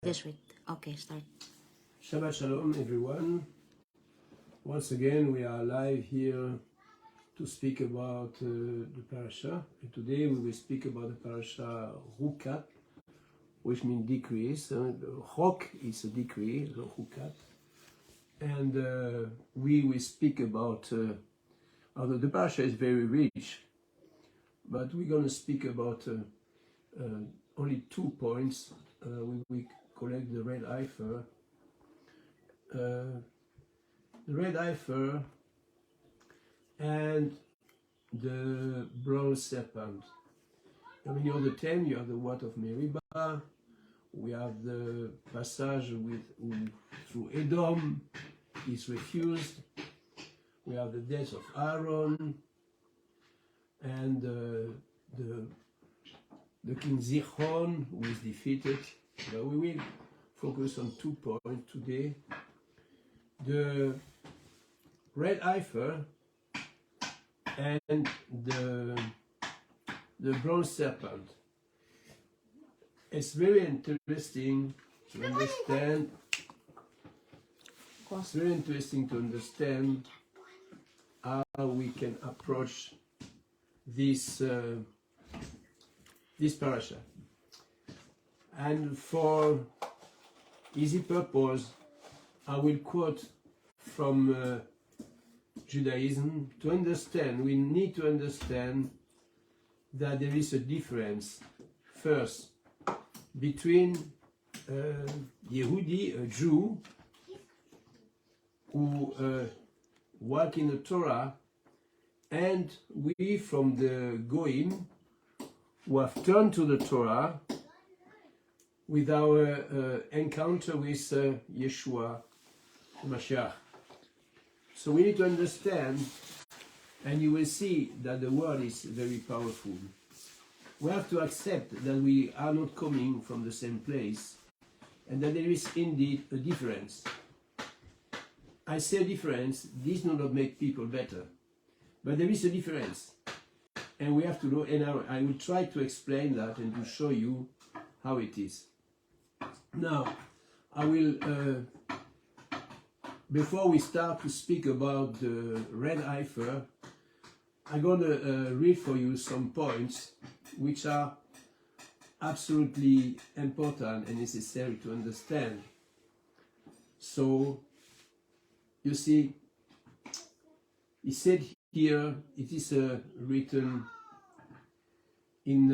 This week. Okay, start. Shabbat Shalom, everyone. Once again, we are live here to speak about the Parashah. And today we will speak about the Parashah Chukat, which means decrease. Chok is a decree, the Chukat. And we will speak about, although the Parashah is very rich, but we're going to speak about only 2 points. We collect the red heifer. The red heifer and the bronze serpent. And when you have the 10, you have the water of Meribah. We have the passage through Edom is refused. We have the death of Aaron and the king Zichon, who is defeated. But we will focus on 2 points today. The red heifer and the bronze serpent. It's very interesting to understand. It's very interesting to understand how we can approach this parasha. And for easy purpose, I will quote from Judaism. To understand, we need to understand that there is a difference, first, between Yehudi, a Jew, who walk in the Torah, and we from the Goyim, who have turned to the Torah with our encounter with Yeshua Mashiach. So we need to understand, and you will see that the word is very powerful. We have to accept that we are not coming from the same place, and that there is indeed a difference. I say difference, this does not make people better, but there is a difference. And we have to know, and I will try to explain that and to show you how it is. Now, I will, before we start to speak about the red heifer, I'm going to read for you some points which are absolutely important and necessary to understand. So, you see, he said here, it is written in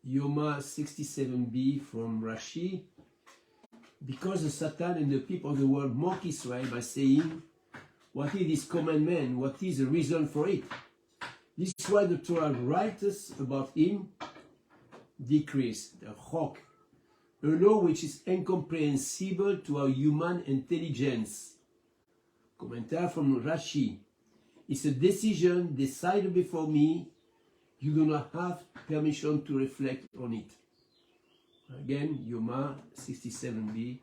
Yoma 67b from Rashi, because the Satan and the people of the world mock Israel by saying, what is this commandment? What is the reason for it? This is why the Torah writes about him, decrease, the chok, a law which is incomprehensible to our human intelligence. Commentary from Rashi. It's a decision decided before me. You do not have permission to reflect on it. Again, Yoma 67b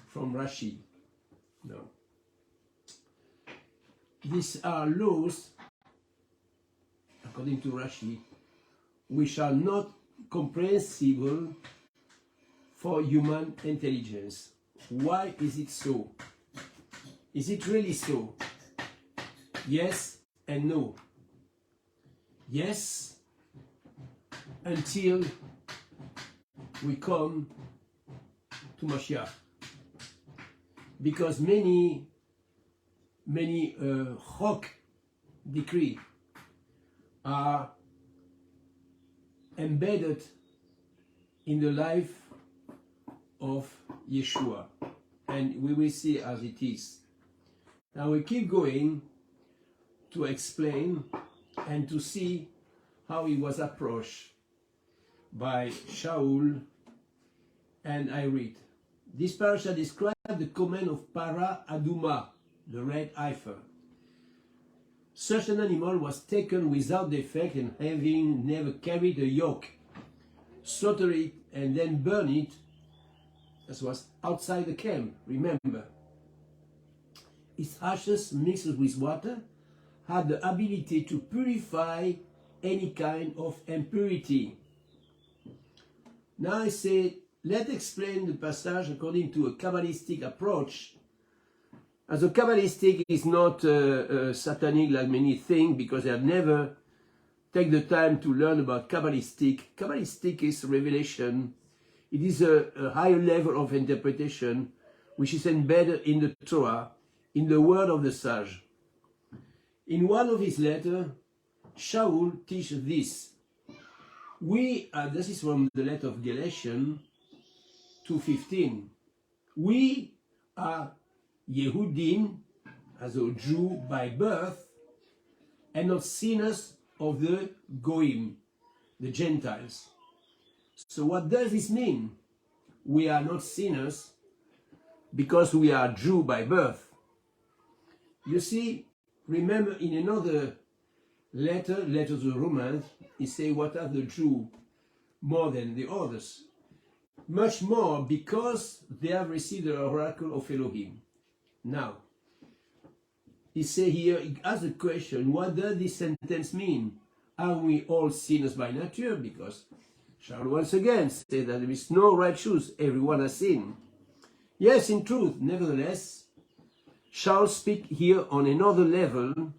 from Rashi. No. These are laws, according to Rashi, which are not comprehensible for human intelligence. Why is it so? Is it really so? Yes and no. Yes, until we come to Mashiach. Because many chok decree are embedded in the life of Yeshua. And we will see as it is. Now we keep going to explain and to see how he was approached by Shaul. And I read, this parasha describes the command of Para Aduma, the red heifer. Such an animal was taken without defect, and having never carried a yoke, slaughter it and then burn it, as was outside the camp, remember. Its ashes mixed with water had the ability to purify any kind of impurity. Now I say let's explain the passage according to a Kabbalistic approach. As a Kabbalistic is not satanic like many think, because they have never take the time to learn about Kabbalistic. Kabbalistic is revelation. It is a higher level of interpretation which is embedded in the Torah, in the word of the sage. In one of his letters, Shaul teaches this. This is from the letter of Galatians 2:15. We are Yehudim, as a Jew by birth, and not sinners of the Goim, the Gentiles. So what does this mean? We are not sinners because we are Jew by birth. You see, remember in another letter to the Romans, he say, what are the Jews more than the others? Much more because they have received the oracle of Elohim. Now, he say here, he asks the question, what does this sentence mean? Are we all sinners by nature? Because Charles once again said that there is no righteous, everyone has sinned. Yes, in truth, nevertheless, Charles speaks here on another level.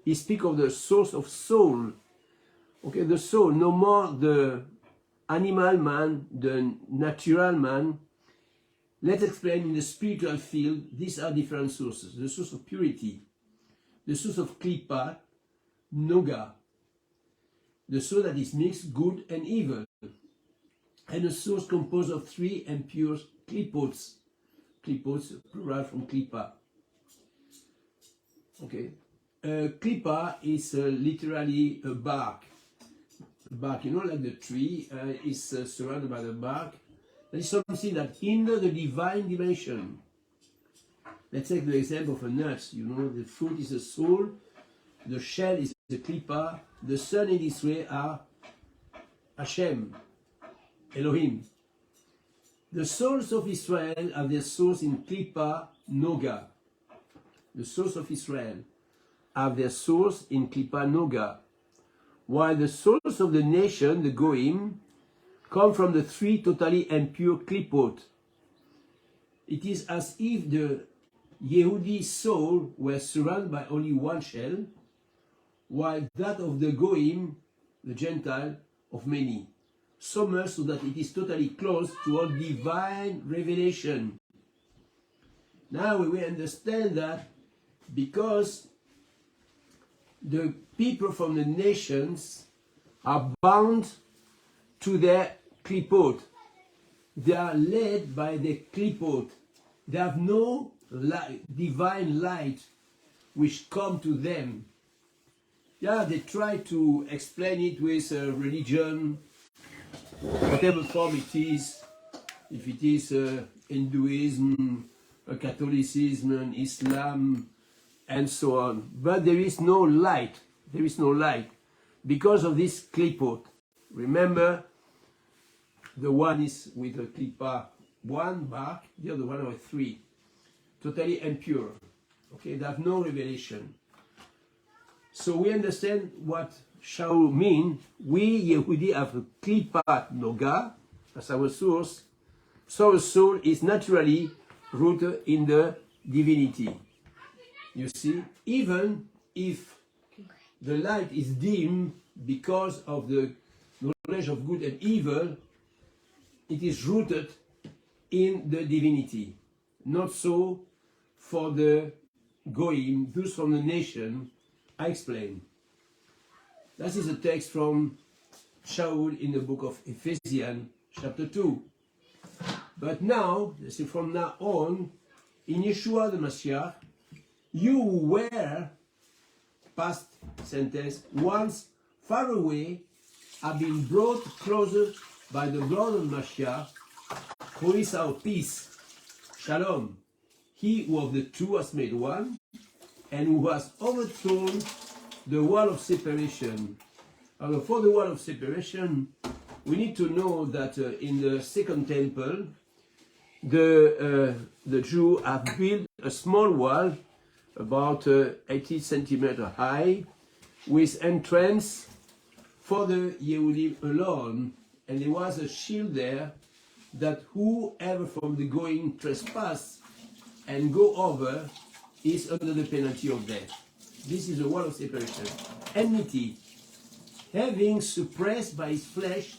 He speaks of the source of soul. Okay, the soul, no more the animal man, the natural man. Let's explain in the spiritual field, these are different sources. The source of purity, the source of klipa, noga, the source that is mixed good and evil, and a source composed of three impure klipots. Klipots, plural from klipa. Okay. Klipa is literally a bark. Bark, you know, like the tree is surrounded by the bark. That is something that hinders the divine dimension. Let's take the example of a nut. You know, the fruit is the soul, the shell is the klipa, the sun in this way are Hashem, Elohim. The souls of Israel have their source in klipa noga. The souls of Israel have their source in klipa noga, while the souls of the nation, the goyim, come from the three totally impure klipot. It is as if the Yehudi soul were surrounded by only one shell, while that of the goyim, the Gentile, of many. So much so that it is totally closed to all divine revelation. Now we understand that because the people from the nations are bound to their klipot. They are led by the klipot. They have no divine light which come to them. Yeah, they try to explain it with religion, whatever form it is. If it is Hinduism, Catholicism, Islam, and so on. But there is no light. There is no light because of this klipot. Remember, the one is with a klipa, one bark, the other one with three. Totally impure. Okay, they have no revelation. So we understand what Shaul means. We, Yehudi, have a klipa noga as our source. So our soul is naturally rooted in the divinity. You see, even if the light is dim because of the knowledge of good and evil, it is rooted in the divinity. Not so for the goyim, those from the nation. I explain. That is a text from Shaul in the book of Ephesians, chapter 2. But now, from now on, in Yeshua the Mashiach, you were, past sentence, once far away, have been brought closer by the blood of Mashiach, who is our peace. Shalom. He who of the two has made one, and who has overthrown the wall of separation. And for the wall of separation, we need to know that in the second temple, the Jews have built a small wall, about 80 centimeters high, with entrance for the Yehudim alone. And there was a shield there that whoever from the going trespass and go over is under the penalty of death. This is a wall of separation. Enmity, having suppressed by his flesh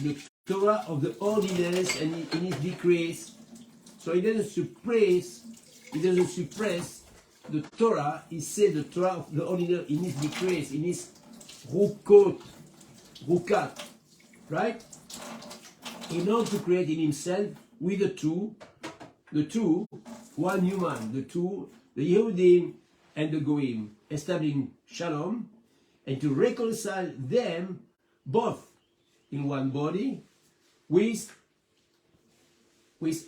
the Torah of the ordinance and in his decrees. So he doesn't suppress the Torah, he said the Torah of the ordinance in his decrees, in his Chukat, right? In order to create in himself with the two, one human, the Yehudim and the Goim, establishing Shalom, and to reconcile them both in one body with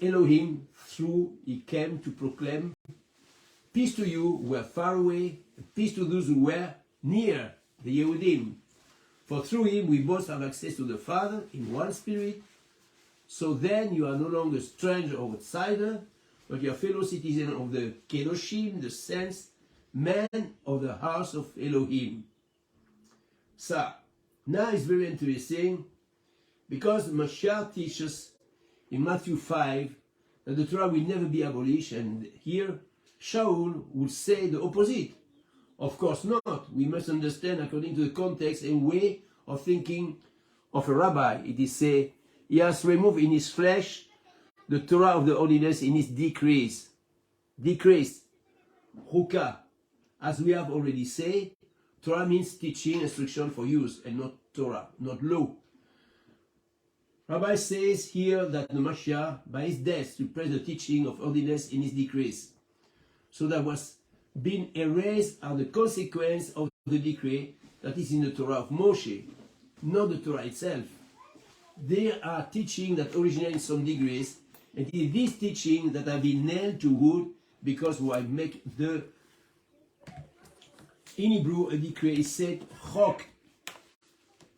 Elohim, through he came to proclaim peace to you who were far away, and peace to those who were near, the Yehudim. For through him we both have access to the Father in one spirit. So then you are no longer stranger or outsider, but you are fellow citizen of the Kedoshim, the saints, men of the house of Elohim. So, now it's very interesting, because Mashiach teaches in Matthew 5 that the Torah will never be abolished, and here Shaul would say the opposite. Of course not. We must understand according to the context and way of thinking of a rabbi. It is say, he has removed in his flesh the Torah of the ordinance in his decrease. Decrease. Chukat. As we have already said, Torah means teaching, instruction for use, and not Torah, not law. Rabbi says here that the Mashiach, by his death, suppressed the teaching of ordinance in his decrease. So that was being erased are the consequence of the decree that is in the Torah of Moshe, not the Torah itself. They are teaching that originate in some degrees, and it is this teaching that have been nailed to wood, because who I make the, in Hebrew, a decree is said chok,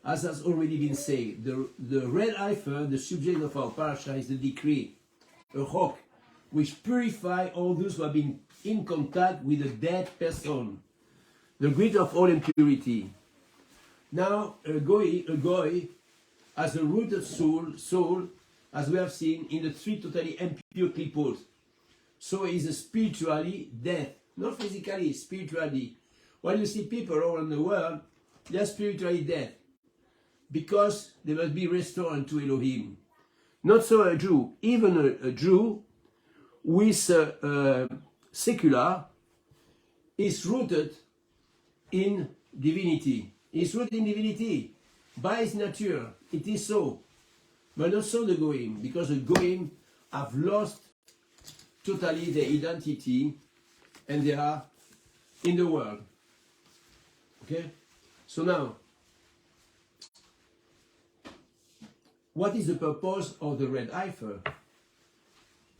as has already been said. The red heifer, the subject of our parashah, is the decree, a chok, which purify all those who have been in contact with a dead person, the great of all impurity. Now, a goy as a rooted soul, as we have seen in the three totally impure clipos. So he is spiritually dead, not physically, spiritually. When you see people all around the world, they are spiritually dead, because they must be restored to Elohim. Not so a Jew. Even a Jew with secular is rooted in divinity. Is rooted in divinity by his nature. It is so. But not so the Goim, because the Goim have lost totally their identity and they are in the world. Okay? So now, what is the purpose of the red heifer?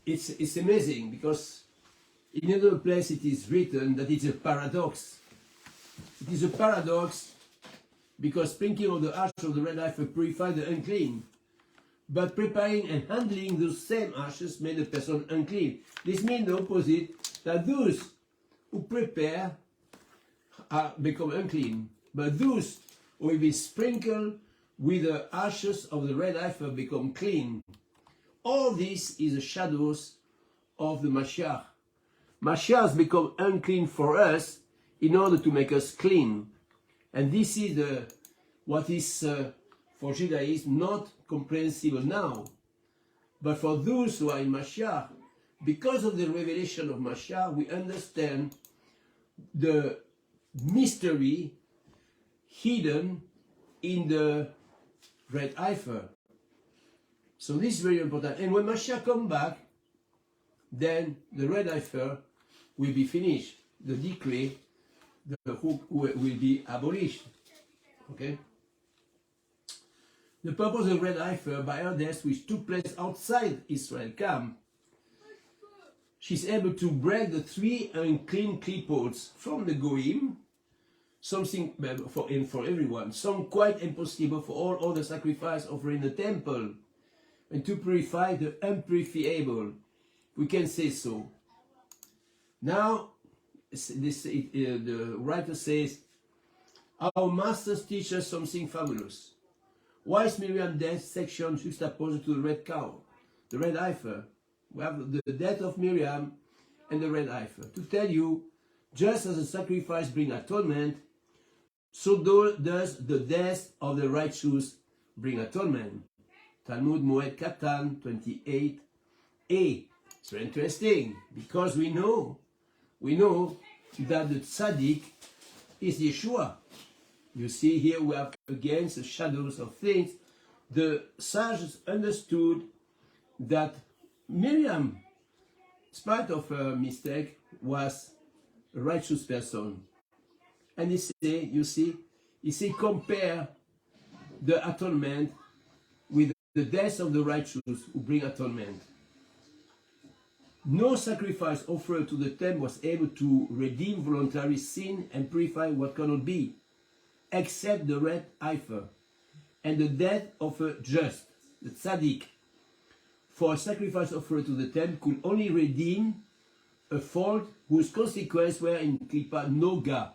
It's amazing, because in another place it is written that it's a paradox. It is a paradox because sprinkling of the ash of the red heifer purifies the unclean, but preparing and handling those same ashes made the person unclean. This means the opposite, that those who prepare become unclean, but those who will be sprinkled with the ashes of the red heifer become clean. All this is the shadows of the Mashiach. Mashiach has become unclean for us in order to make us clean. And this is what is for Judaism not comprehensible now. But for those who are in Mashiach, because of the revelation of Mashiach, we understand the mystery hidden in the red heifer. So this is very important. And when Mashiach comes back, then the red heifer will be finished. The decree, the hook will be abolished. Okay? The purpose of the red heifer, by her death, which took place outside Israel camp, she's able to break the three unclean clipots from the Goim, something for everyone, some quite impossible for all other sacrifice offered in the temple, and to purify the unpurifiable. We can say so. Now, the writer says, our masters teach us something fabulous. Why is Miriam's death section juxtaposed to the red cow? the red heifer. We have the death of Miriam and the red heifer. To tell you, just as a sacrifice brings atonement, so does the death of the righteous bring atonement. Talmud Moed Katan 28a. It's very interesting because we know that the tzaddik is Yeshua. You see here we have against the shadows of things. The sages understood that Miriam, in spite of her mistake, was a righteous person. And he say, you see, compare the atonement with the death of the righteous who bring atonement. No sacrifice offered to the temple was able to redeem voluntary sin and purify what cannot be, except the red heifer and the death of a just, the tzaddik. For a sacrifice offered to the temple could only redeem a fault whose consequences were in klipa noga.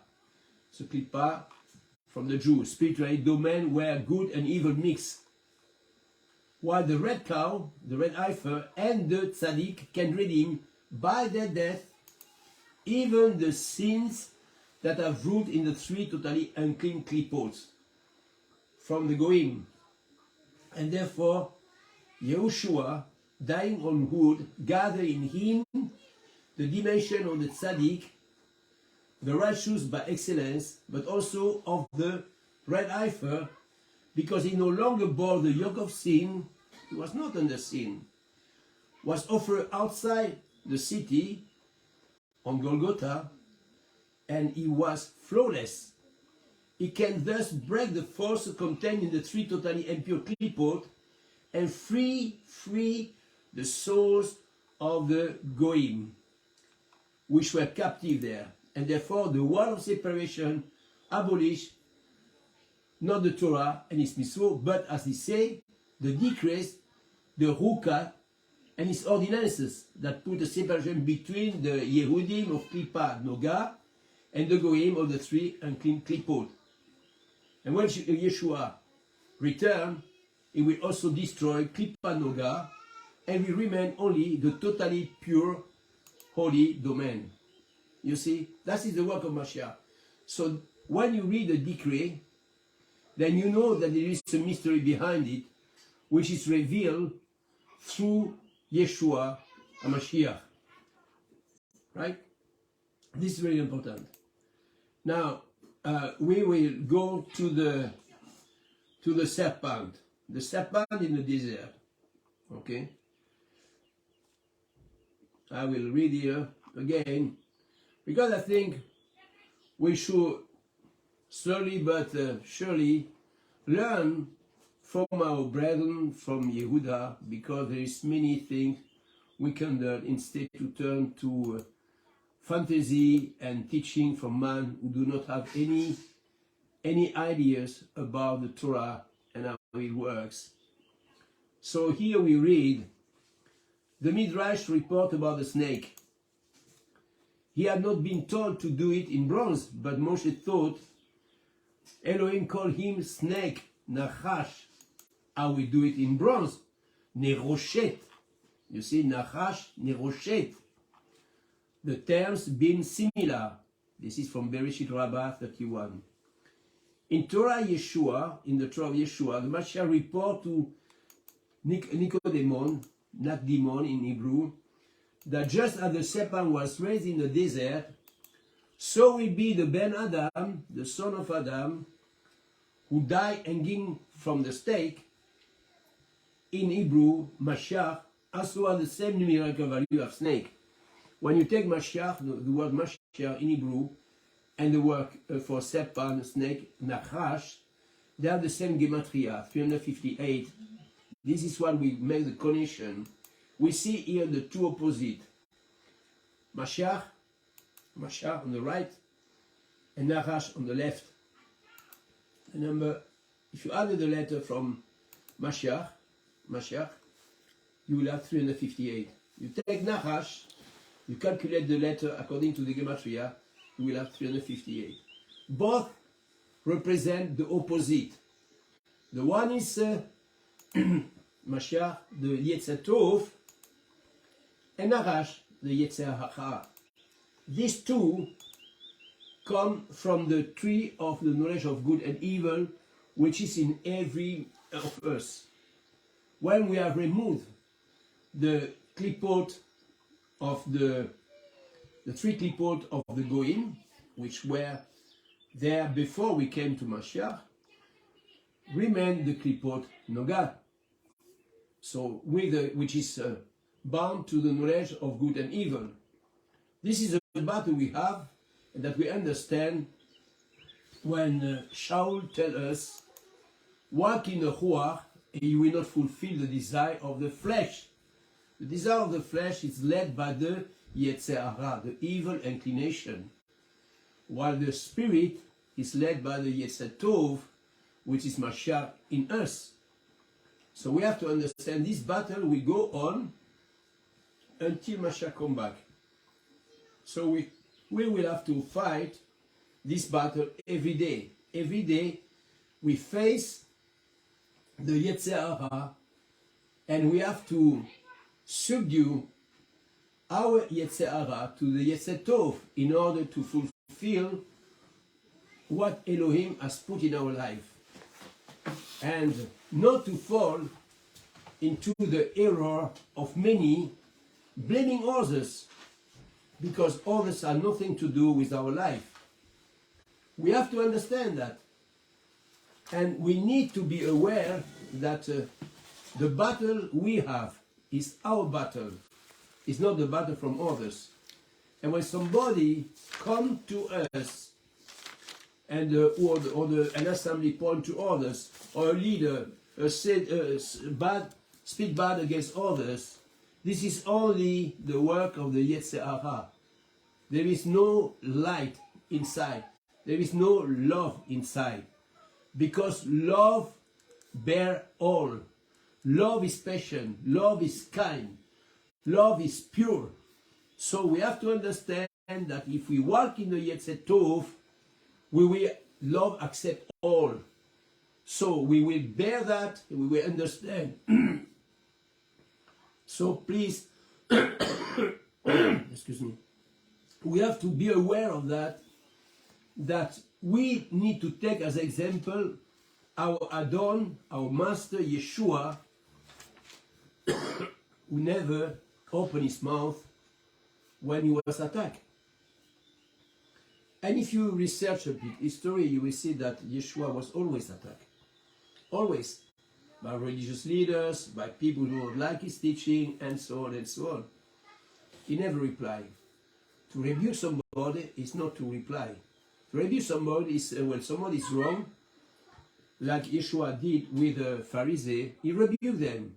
So klipa from the Jews, spiritual domain where good and evil mix. While the red cow, the red heifer, and the tzaddik can redeem by their death even the sins that have root in the three totally unclean klipot from the goyim. And therefore, Yehoshua, dying on wood, gathered in him the dimension of the tzaddik, the righteous by excellence, but also of the red heifer, because he no longer bore the yoke of sin. He was not under sin. Was offered outside the city on Golgotha, and he was flawless. He can thus break the force contained in the three totally impure klipot and free the souls of the goyim, which were captive there. And therefore the wall of separation abolished not the Torah and its mitzvot, but as he say, the decrease, the Chukat, and its ordinances that put a separation between the Yehudim of Klipa Noga and the Goyim of the three unclean Klipot. And when Yeshua return, he will also destroy Klipa Noga and will remain only the totally pure, holy domain. You see, that is the work of Mashiach. So when you read the decree, then you know that there is a mystery behind it, which is revealed through Yeshua HaMashiach. Right? This is very important. Now, we will go to the serpent. The serpent in the desert. Okay? I will read here again, because I think we should slowly but surely learn from our brethren from Yehuda, because there is many things we can learn instead to turn to fantasy and teaching from man who do not have any ideas about the Torah and how it works. So here we read the Midrash report about the snake. He had not been told to do it in bronze, but Moshe thought Elohim called him snake, Nachash. I will do it in bronze, Neroshet. You see, Nachash, Neroshet. The terms being similar. This is from Bereshit Rabbah 31. In Torah Yeshua, in the Torah of Yeshua, the Mashiach report to Nicodemon, not demon in Hebrew, that just as the serpent was raised in the desert, so will be the Ben Adam, the son of Adam, who died hanging from the stake, in Hebrew, Mashiach, also has the same numerical value of snake. When you take Mashiach, the word Mashiach in Hebrew, and the word for serpent, snake, Nachash, they have the same gematria, 358. This is when we make the connection. We see here the two opposites. Mashiach on the right, and Nachash on the left. The number, if you add the letter from Mashiach, you will have 358. You take Nachash, you calculate the letter according to the gematria, you will have 358. Both represent the opposite. The one is Mashiach, the Yetzer Tov, and Narash, the Yetzer Hara. These two come from the tree of the knowledge of good and evil, which is in every of us. When we have removed the klipot of the three klipot of the Goyim, which were there before we came to Mashiach, remain the klipot Noga, so which is bound to the knowledge of good and evil. This is a battle we have, and that we understand when Shaul tells us, walk in the Ruach, and you will not fulfill the desire of the flesh. The desire of the flesh is led by the Yetzer Hara, the evil inclination, while the spirit is led by the Yetzer Tov, which is Mashiach in us. So we have to understand this battle will go on until Mashiach comes back. So we will have to fight this battle every day. Every day we face the Yetzer Hara, and we have to subdue our Yetzer Hara to the Yetzer Tov in order to fulfill what Elohim has put in our life, and not to fall into the error of many blaming others, because others have nothing to do with our life. We have to understand that, and we need to be aware that the battle we have is our battle. It's not the battle from others. And when somebody comes to us and an assembly point to others, or a leader speak bad against others, this is only the work of the Yetzer Hara. There is no light inside. There is no love inside. Because love bears all. Love is patient. Love is kind. Love is pure. So we have to understand that if we walk in the Yetzer Tov, we will love accept all. So we will bear that, we will understand. So please, excuse me, we have to be aware of that we need to take as example our Adon, our Master Yeshua, who never opened his mouth when he was attacked. And if you research a bit history, you will see that Yeshua was always attacked. Always. By religious leaders, by people who don't like his teaching, and so on and so on. He never replied. To rebuke somebody is not to reply. To rebuke somebody is when somebody is wrong, like Yeshua did with the Pharisees, he rebuked them.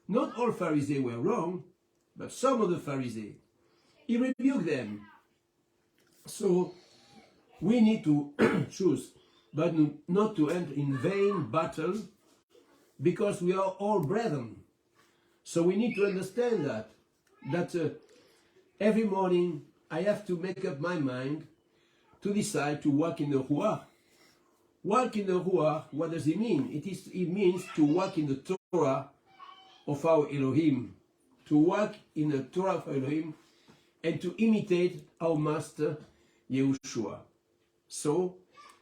Not all Pharisees were wrong, but some of the Pharisees. He rebuked them. So we need to choose, but not to enter in vain battle, because we are all brethren. So we need to understand that every morning I have to make up my mind to decide to walk in the Ruach. Walk in the Ruach, what does it mean? It means to walk in the Torah of our Elohim, to walk in the Torah of Elohim, and to imitate our Master Yehoshua. So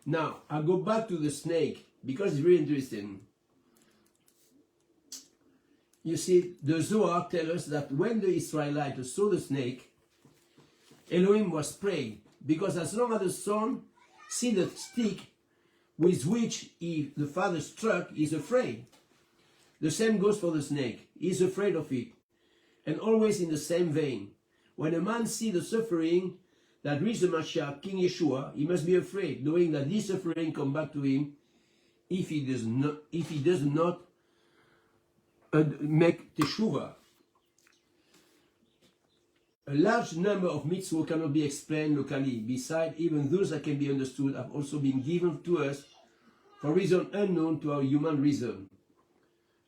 now I go back to the snake, because it's really interesting. You see, the Zohar tells us that when the Israelites saw the snake, Elohim was praying, because as long as the son see the stick with which the father struck, he's afraid. The same goes for the snake. He's afraid of it. And always in the same vein. When a man sees the suffering that reaches the Mashiach, King Yeshua, he must be afraid, knowing that this suffering come back to him if he does not make teshuvah. A large number of mitzvot cannot be explained locally. Besides, even those that can be understood have also been given to us for reasons unknown to our human reason,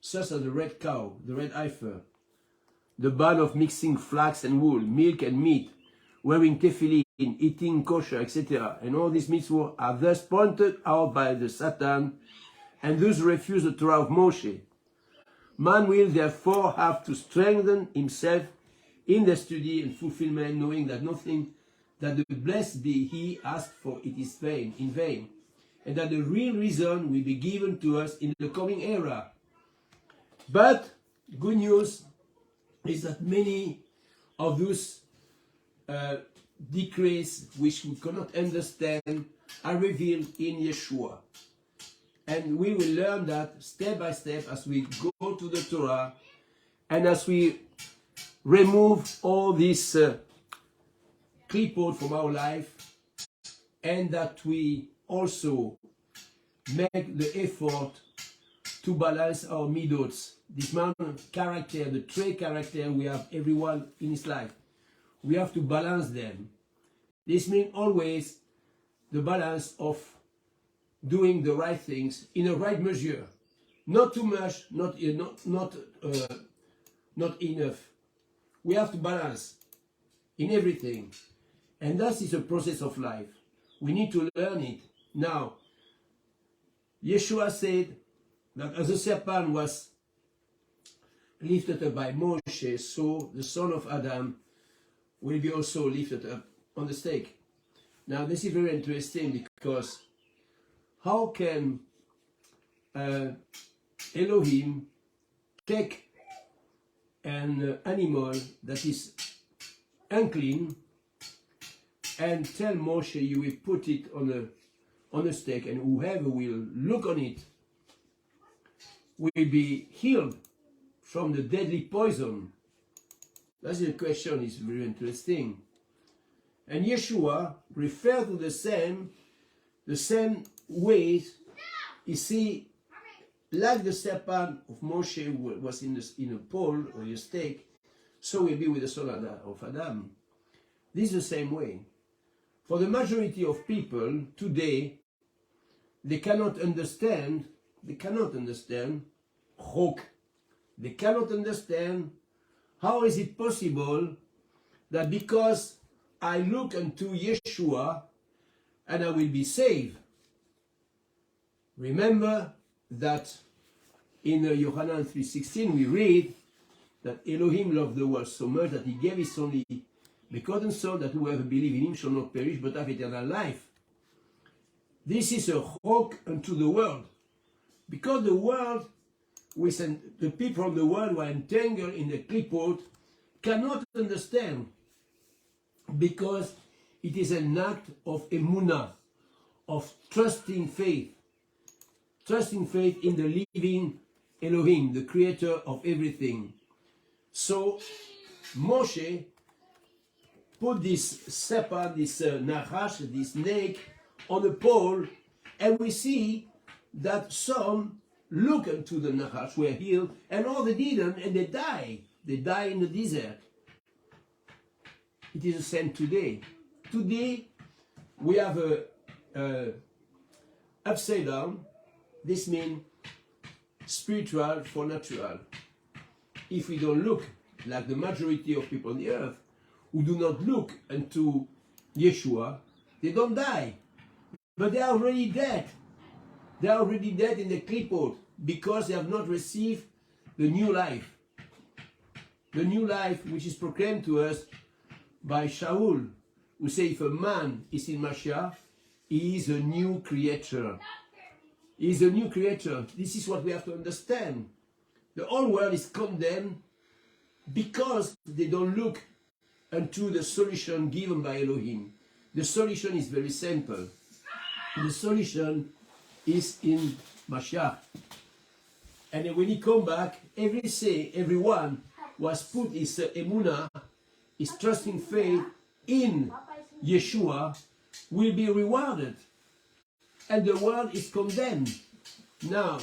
such as the red cow, the red heifer, the ban of mixing flax and wool, milk and meat, wearing tefillin, eating kosher, etc. And all these mitzvot are thus pointed out by the Satan and those who refuse the Torah of Moshe. Man will therefore have to strengthen himself in the study and fulfillment, knowing that nothing that the blessed be he asked for it is in vain, and that the real reason will be given to us in the coming era. But good news is that many of those decrees which we cannot understand are revealed in Yeshua. And we will learn that step by step as we go to the Torah and as we remove all this clipboard from our life, and that we also make the effort to balance our midots, this man character, the trait character we have everyone in his life. We have to balance them. This means always the balance of doing the right things in a right measure, not too much, not enough. We have to balance in everything, and that is a process of life. We need to learn it. Now, Yeshua said that as the serpent was lifted up by Moshe, so the son of Adam will be also lifted up on the stake. Now, this is very interesting, because how can Elohim take an animal that is unclean and tell Moshe, you will put it on a stake, and whoever will look on it will be healed from the deadly poison? That's the question, is very interesting. And Yeshua referred to the same ways. You see, like the serpent of Moshe was in a pole or a stake, so will be with the son of Adam. This is the same way. For the majority of people today, they cannot understand chok. They cannot understand how is it possible that because I look unto Yeshua and I will be saved. Remember that in Yohanan 3:16 we read that Elohim loved the world so much that he gave his only begotten Son, that whoever believes in him shall not perish but have eternal life. This is a chok unto the world, because the world, the people of the world who are entangled in the clipboard cannot understand, because it is an act of emunah, of trusting faith in the living Elohim, the creator of everything. So Moshe put this serpent, this nachash, this snake on a pole, and we see that some look into the nachash, were healed, and all they didn't, and they die. They die in the desert. It is the same today. Today, we have a upside down. This means spiritual for natural. If we don't look like the majority of people on the earth, who do not look into Yeshua, they don't die. But they are already dead. They are already dead in the clipboard, because they have not received the new life. The new life which is proclaimed to us by Shaul, who say if a man is in Mashiach, he is a new creature. He is a new creature. This is what we have to understand. The whole world is condemned because they don't look unto the solution given by Elohim. The solution is very simple. The solution is in Mashiach. And when he come back, everyone was put his emunah, his trusting faith in Yeshua, will be rewarded. And the world is condemned. Now,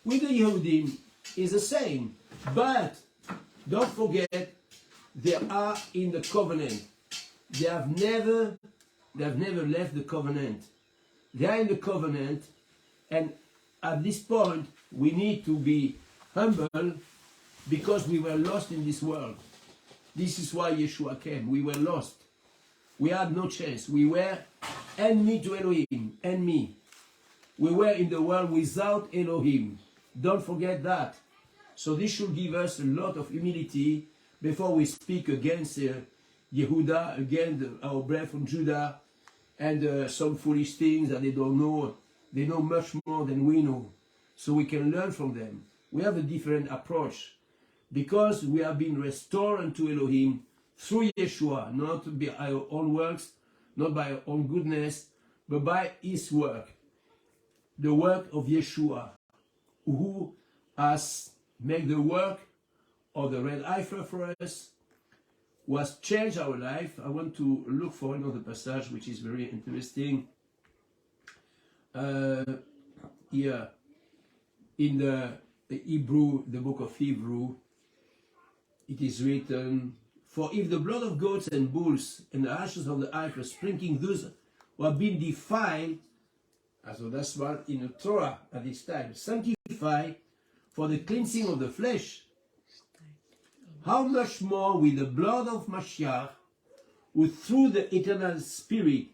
with the Yehudim, is the same. But don't forget, they are in the covenant. They have never left the covenant. They are in the covenant, and at this point, we need to be humble, because we were lost in this world. This is why Yeshua came. We were lost. We had no chance. We were enemy to Elohim, enemy. We were in the world without Elohim. Don't forget that. So this should give us a lot of humility before we speak against Yehuda, against our brethren from Judah, and some foolish things that they don't know. They know much more than we know. So we can learn from them. We have a different approach because we have been restored unto Elohim through Yeshua, not by our own works, not by our own goodness, but by His work, the work of Yeshua, who has made the work of the red heifer for us, who has changed our life. I want to look for another passage which is very interesting. Here in the Hebrew, the book of Hebrew, it is written, "For if the blood of goats and bulls and the ashes of the heifer sprinkling those who have been defiled," so that's what in the Torah at this time, "sanctified for the cleansing of the flesh, how much more with the blood of Mashiach, who through the eternal Spirit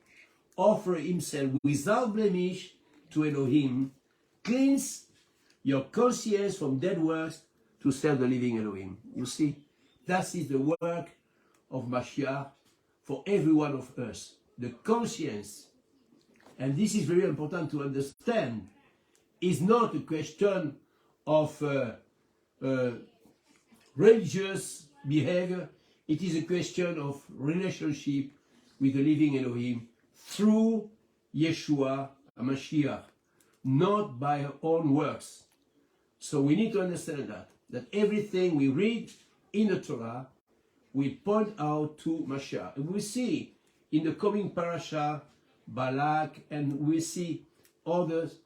offer himself without blemish to Elohim, cleanse your conscience from dead works to serve the living Elohim." You see, that is the work of Mashiach for every one of us, the conscience. And this is very important to understand. It's not a question of religious behavior. It is a question of relationship with the living Elohim through Yeshua HaMashiach, not by our own works. So we need to understand that everything we read in the Torah will point out to Mashiach. And we see in the coming Parashah, Balak, and we see others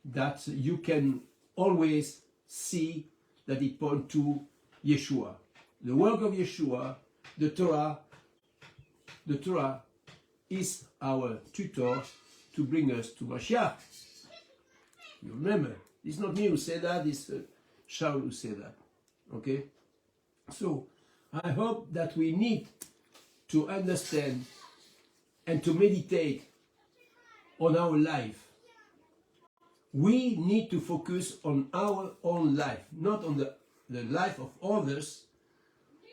that you can always see that it points to Yeshua. The work of Yeshua, the Torah is our tutor to bring us to Mashiach. You remember, it's not me who said that, it's Shaul who said that. Okay? So, I hope that we need to understand and to meditate on our life. We need to focus on our own life, not on the life of others.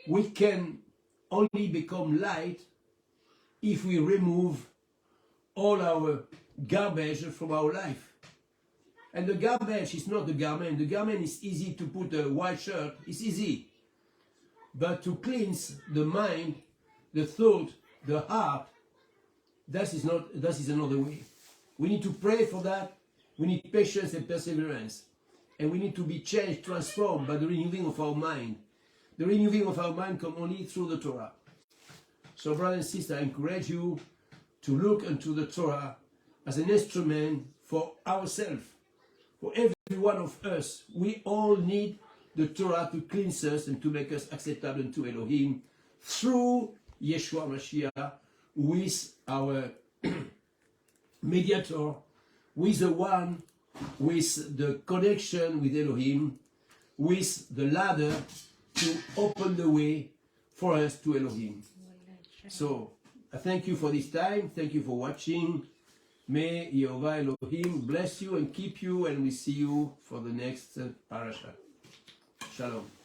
We can only become light if we remove all our garbage from our life. And the garbage is not the garment. The garment is easy to put a white shirt. It's easy. But to cleanse the mind, the thought, the heart, that is another way. We need to pray for that. We need patience and perseverance. And we need to be changed, transformed by the renewing of our mind. The renewing of our mind comes only through the Torah. So, brothers and sisters, I encourage you to look into the Torah as an instrument for ourselves, for every one of us. We all need the Torah to cleanse us and to make us acceptable unto Elohim through Yeshua Mashiach, who is our mediator, who is the one with the connection with Elohim, with the ladder to open the way for us to Elohim. So, I thank you for this time. Thank you for watching. May Yehovah Elohim bless you and keep you, and we see you for the next parasha. Shalom.